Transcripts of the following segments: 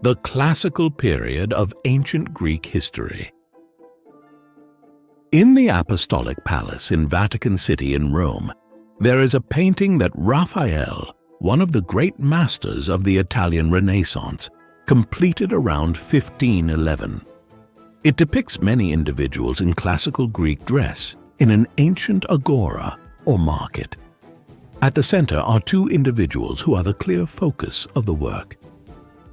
the classical period of ancient Greek history. In the Apostolic Palace in Vatican City in Rome, there is a painting that Raphael, one of the great masters of the Italian Renaissance, completed around 1511. It depicts many individuals in classical Greek dress in an ancient agora or market. At the center are two individuals who are the clear focus of the work.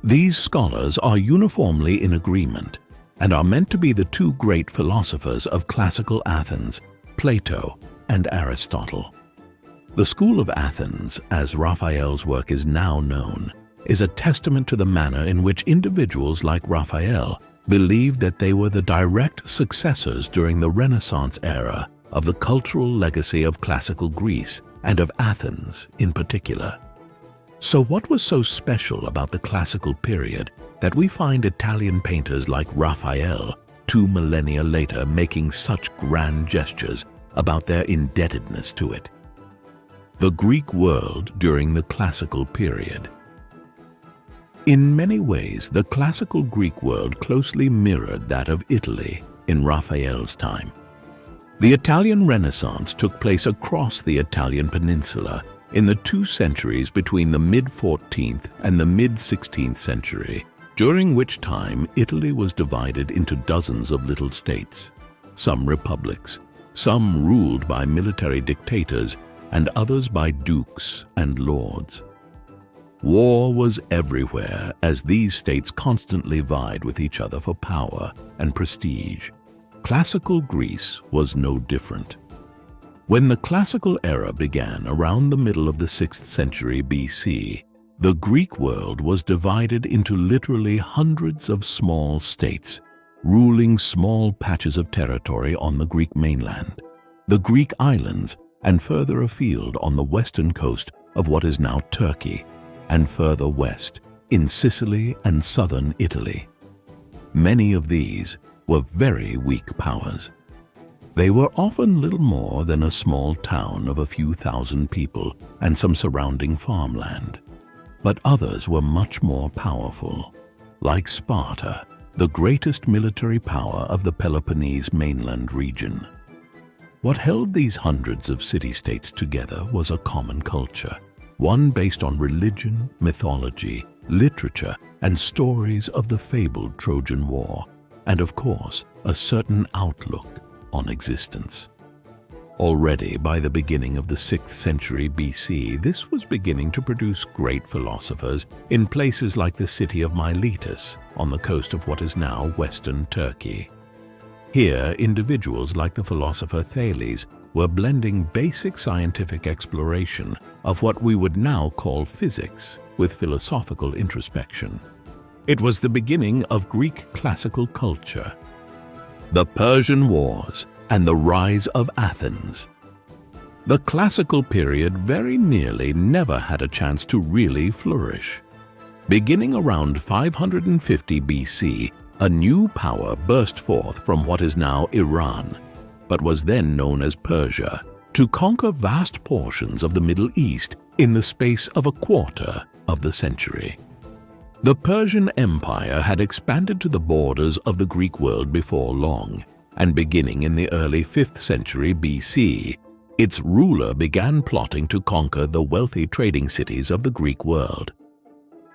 These scholars are uniformly in agreement and are meant to be the two great philosophers of classical Athens, Plato and Aristotle. The School of Athens, as Raphael's work is now known, is a testament to the manner in which individuals like Raphael believed that they were the direct successors during the Renaissance era of the cultural legacy of classical Greece and of Athens in particular. So what was so special about the classical period that we find Italian painters like Raphael 2 millennia later making such grand gestures about their indebtedness to it? The Greek world during the classical period. In many ways, the classical Greek world closely mirrored that of Italy in Raphael's time. The Italian Renaissance took place across the Italian peninsula in the 2 centuries between the mid-14th and the mid-16th century, during which time Italy was divided into dozens of little states, some republics, some ruled by military dictators, and others by dukes and lords. War was everywhere as these states constantly vied with each other for power and prestige. Classical Greece was no different. When the classical era began around the middle of the 6th century BC, the Greek world was divided into literally hundreds of small states, ruling small patches of territory on the Greek mainland, the Greek islands, and further afield on the western coast of what is now Turkey, and further west in Sicily and southern Italy. Many of these were very weak powers. They were often little more than a small town of a few thousand people and some surrounding farmland. But others were much more powerful, like Sparta, the greatest military power of the Peloponnese mainland region. What held these hundreds of city-states together was a common culture, one based on religion, mythology, literature, and stories of the fabled Trojan War, and of course, a certain outlook on existence. Already by the beginning of the 6th century BC, this was beginning to produce great philosophers in places like the city of Miletus on the coast of what is now western Turkey. Here, individuals like the philosopher Thales were blending basic scientific exploration of what we would now call physics with philosophical introspection. It was the beginning of Greek classical culture. The Persian Wars and the rise of Athens. The classical period very nearly never had a chance to really flourish. Beginning around 550 BC, a new power burst forth from what is now Iran, but was then known as Persia, to conquer vast portions of the Middle East in the space of a quarter of the century. The Persian Empire had expanded to the borders of the Greek world before long, and beginning in the early 5th century BC, its ruler began plotting to conquer the wealthy trading cities of the Greek world.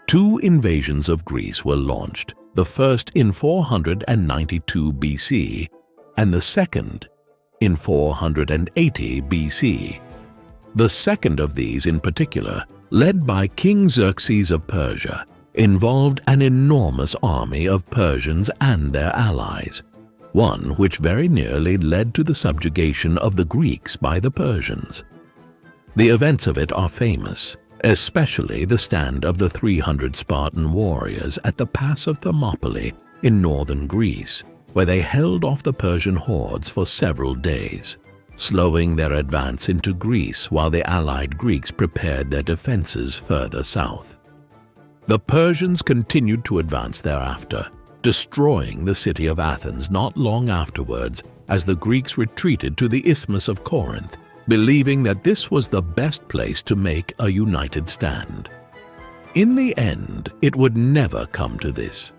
2 invasions of Greece were launched, the first in 492 BC and the second in 480 BC. The second of these in particular, led by King Xerxes of Persia, involved an enormous army of Persians and their allies, one which very nearly led to the subjugation of the Greeks by the Persians. The events of it are famous, especially the stand of the 300 Spartan warriors at the pass of Thermopylae in northern Greece, where they held off the Persian hordes for several days, slowing their advance into Greece while the allied Greeks prepared their defenses further south. The Persians continued to advance thereafter, destroying the city of Athens not long afterwards as the Greeks retreated to the Isthmus of Corinth, believing that this was the best place to make a united stand. In the end, it would never come to this.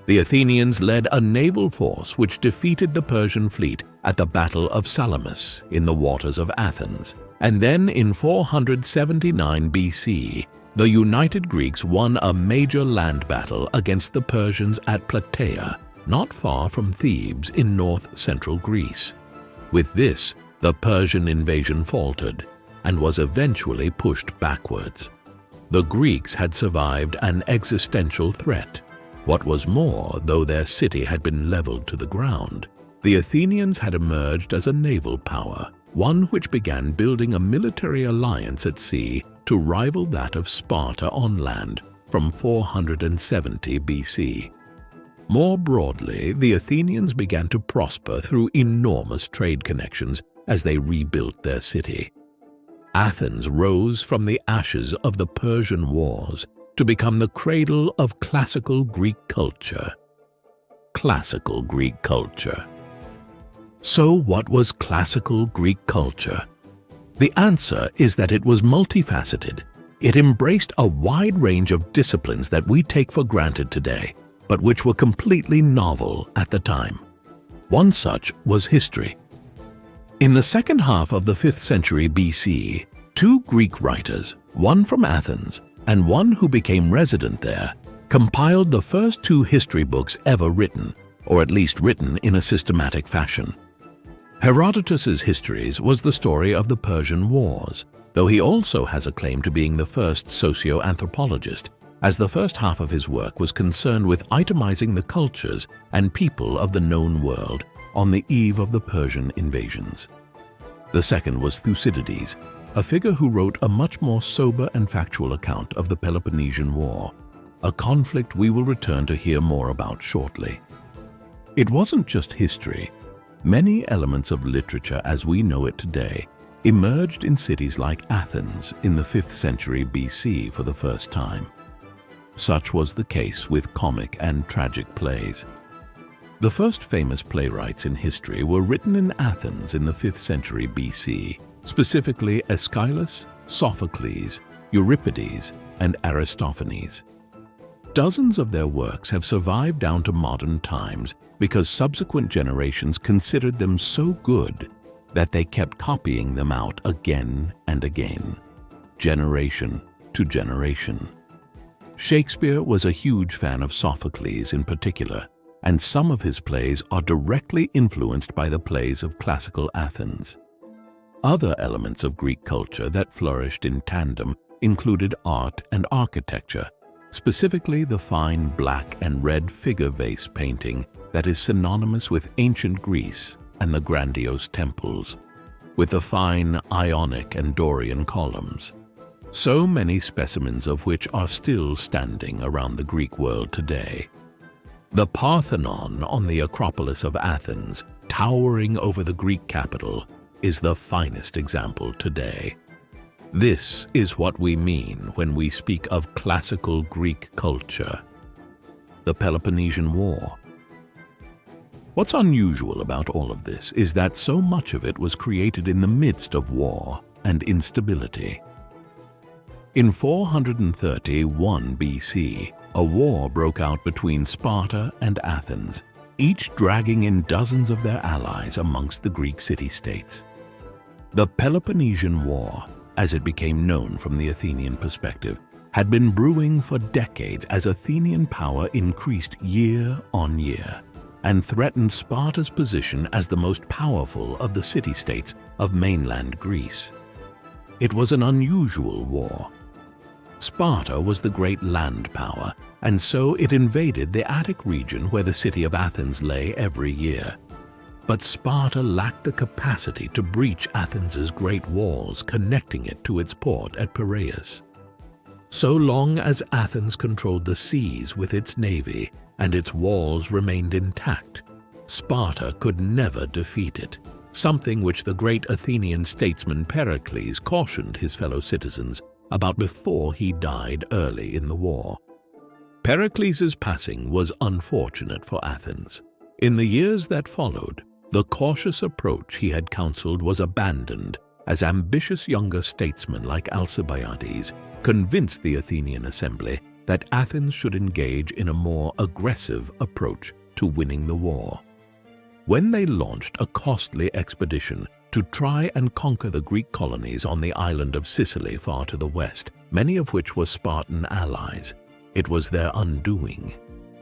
The Athenians led a naval force which defeated the Persian fleet at the Battle of Salamis in the waters of Athens, and then in 479 BC, the united Greeks won a major land battle against the Persians at Plataea, not far from Thebes in north-central Greece. With this, the Persian invasion faltered and was eventually pushed backwards. The Greeks had survived an existential threat. What was more, though their city had been leveled to the ground, the Athenians had emerged as a naval power, one which began building a military alliance at sea to rival that of Sparta on land from 470 BC. More broadly, the Athenians began to prosper through enormous trade connections as they rebuilt their city. Athens rose from the ashes of the Persian Wars to become the cradle of classical Greek culture. Classical Greek culture. So what was classical Greek culture? The answer is that it was multifaceted. It embraced a wide range of disciplines that we take for granted today, but which were completely novel at the time. One such was history. In the second half of the 5th century BC, two Greek writers, one from Athens and one who became resident there, compiled the first two history books ever written, or at least written in a systematic fashion. Herodotus's Histories was the story of the Persian Wars, though he also has a claim to being the first socio-anthropologist, as the first half of his work was concerned with itemizing the cultures and people of the known world on the eve of the Persian invasions. The second was Thucydides, a figure who wrote a much more sober and factual account of the Peloponnesian War, a conflict we will return to hear more about shortly. It wasn't just history. Many elements of literature as we know it today emerged in cities like Athens in the 5th century BC for the first time. Such was the case with comic and tragic plays. The first famous playwrights in history were written in Athens in the 5th century BC, specifically Aeschylus, Sophocles, Euripides, and Aristophanes. Dozens of their works have survived down to modern times because subsequent generations considered them so good that they kept copying them out again and again, generation to generation. Shakespeare was a huge fan of Sophocles in particular, and some of his plays are directly influenced by the plays of classical Athens. Other elements of Greek culture that flourished in tandem included art and architecture, specifically the fine black and red figure vase painting that is synonymous with ancient Greece and the grandiose temples, with the fine Ionic and Dorian columns, so many specimens of which are still standing around the Greek world today. The Parthenon on the Acropolis of Athens, towering over the Greek capital, is the finest example today. This is what we mean when we speak of classical Greek culture. The Peloponnesian War. What's unusual about all of this is that so much of it was created in the midst of war and instability. In 431 BC, a war broke out between Sparta and Athens, each dragging in dozens of their allies amongst the Greek city-states. The Peloponnesian War, as it became known from the Athenian perspective, had been brewing for decades as Athenian power increased year on year and threatened Sparta's position as the most powerful of the city-states of mainland Greece. It was an unusual war. Sparta was the great land power, and so it invaded the Attic region where the city of Athens lay every year. But Sparta lacked the capacity to breach Athens's great walls connecting it to its port at Piraeus. So long as Athens controlled the seas with its navy and its walls remained intact, Sparta could never defeat it, something which the great Athenian statesman Pericles cautioned his fellow citizens about before he died early in the war. Pericles' passing was unfortunate for Athens. In the years that followed, the cautious approach he had counseled was abandoned as ambitious younger statesmen like Alcibiades convinced the Athenian assembly that Athens should engage in a more aggressive approach to winning the war. When they launched a costly expedition to try and conquer the Greek colonies on the island of Sicily far to the west, many of which were Spartan allies, it was their undoing.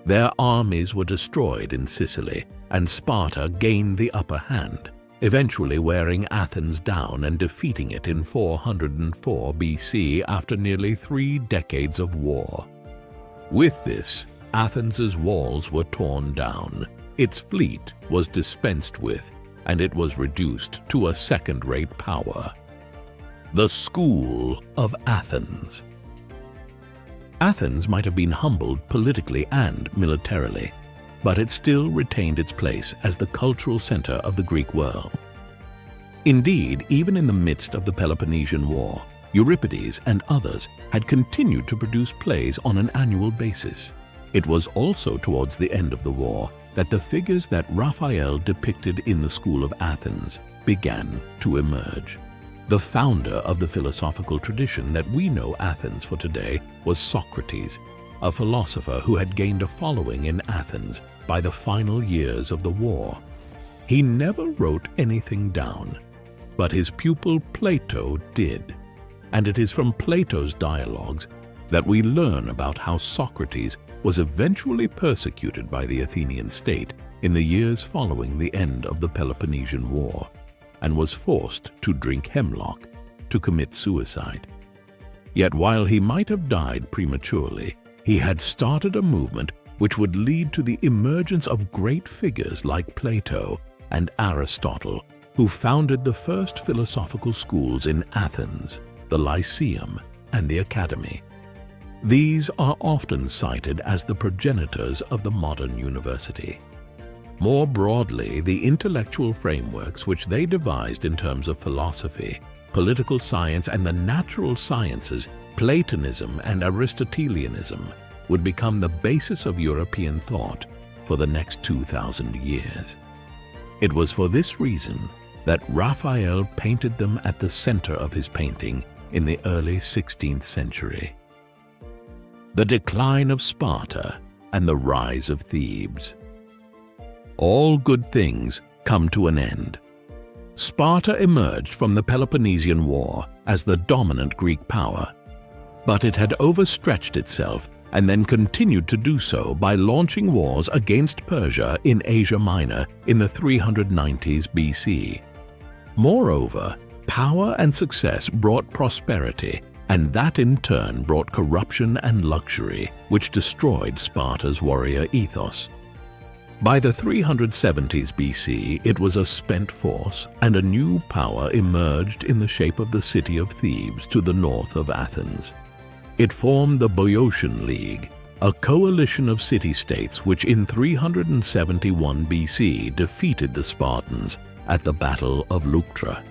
Their armies were destroyed in Sicily, and Sparta gained the upper hand, eventually wearing Athens down and defeating it in 404 BC after nearly 3 decades of war. With this, Athens's walls were torn down, its fleet was dispensed with, and it was reduced to a second-rate power. The School of Athens. Athens might have been humbled politically and militarily, but it still retained its place as the cultural center of the Greek world. Indeed, even in the midst of the Peloponnesian War, Euripides and others had continued to produce plays on an annual basis. It was also towards the end of the war that the figures that Raphael depicted in the School of Athens began to emerge. The founder of the philosophical tradition that we know Athens for today was Socrates, a philosopher who had gained a following in Athens by the final years of the war. He never wrote anything down, but his pupil Plato did, and it is from Plato's dialogues that we learn about how Socrates was eventually persecuted by the Athenian state in the years following the end of the Peloponnesian War, and was forced to drink hemlock to commit suicide. Yet while he might have died prematurely, he had started a movement which would lead to the emergence of great figures like Plato and Aristotle, who founded the first philosophical schools in Athens, the Lyceum and the Academy. These are often cited as the progenitors of the modern university. More broadly, the intellectual frameworks which they devised in terms of philosophy, political science, and the natural sciences, Platonism and Aristotelianism, would become the basis of European thought for the next 2,000 years. It was for this reason that Raphael painted them at the center of his painting in the early 16th century. The decline of Sparta and the rise of Thebes. All good things come to an end. Sparta emerged from the Peloponnesian War as the dominant Greek power, but it had overstretched itself and then continued to do so by launching wars against Persia in Asia Minor in the 390s BC. Moreover, power and success brought prosperity, and that in turn brought corruption and luxury, which destroyed Sparta's warrior ethos. By the 370s BC, it was a spent force, and a new power emerged in the shape of the city of Thebes to the north of Athens. It formed the Boeotian League, a coalition of city-states which in 371 BC defeated the Spartans at the Battle of Leuctra.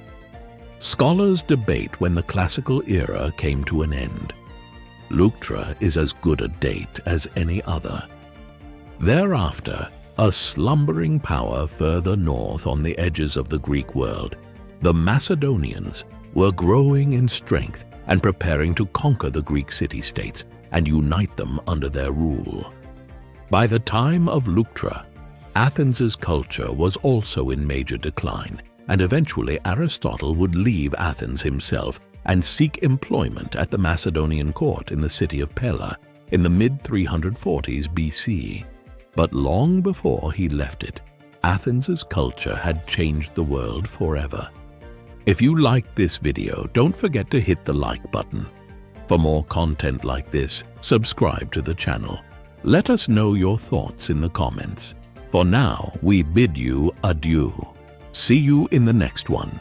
Scholars debate when the classical era came to an end. Leuctra is as good a date as any other. Thereafter, a slumbering power further north on the edges of the Greek world, the Macedonians were growing in strength and preparing to conquer the Greek city-states and unite them under their rule. By the time of Leuctra, Athens's culture was also in major decline, and eventually Aristotle would leave Athens himself and seek employment at the Macedonian court in the city of Pella in the mid-340s BC. But long before he left it, Athens's culture had changed the world forever. If you liked this video, don't forget to hit the like button. For more content like this, subscribe to the channel. Let us know your thoughts in the comments. For now, we bid you adieu. See you in the next one.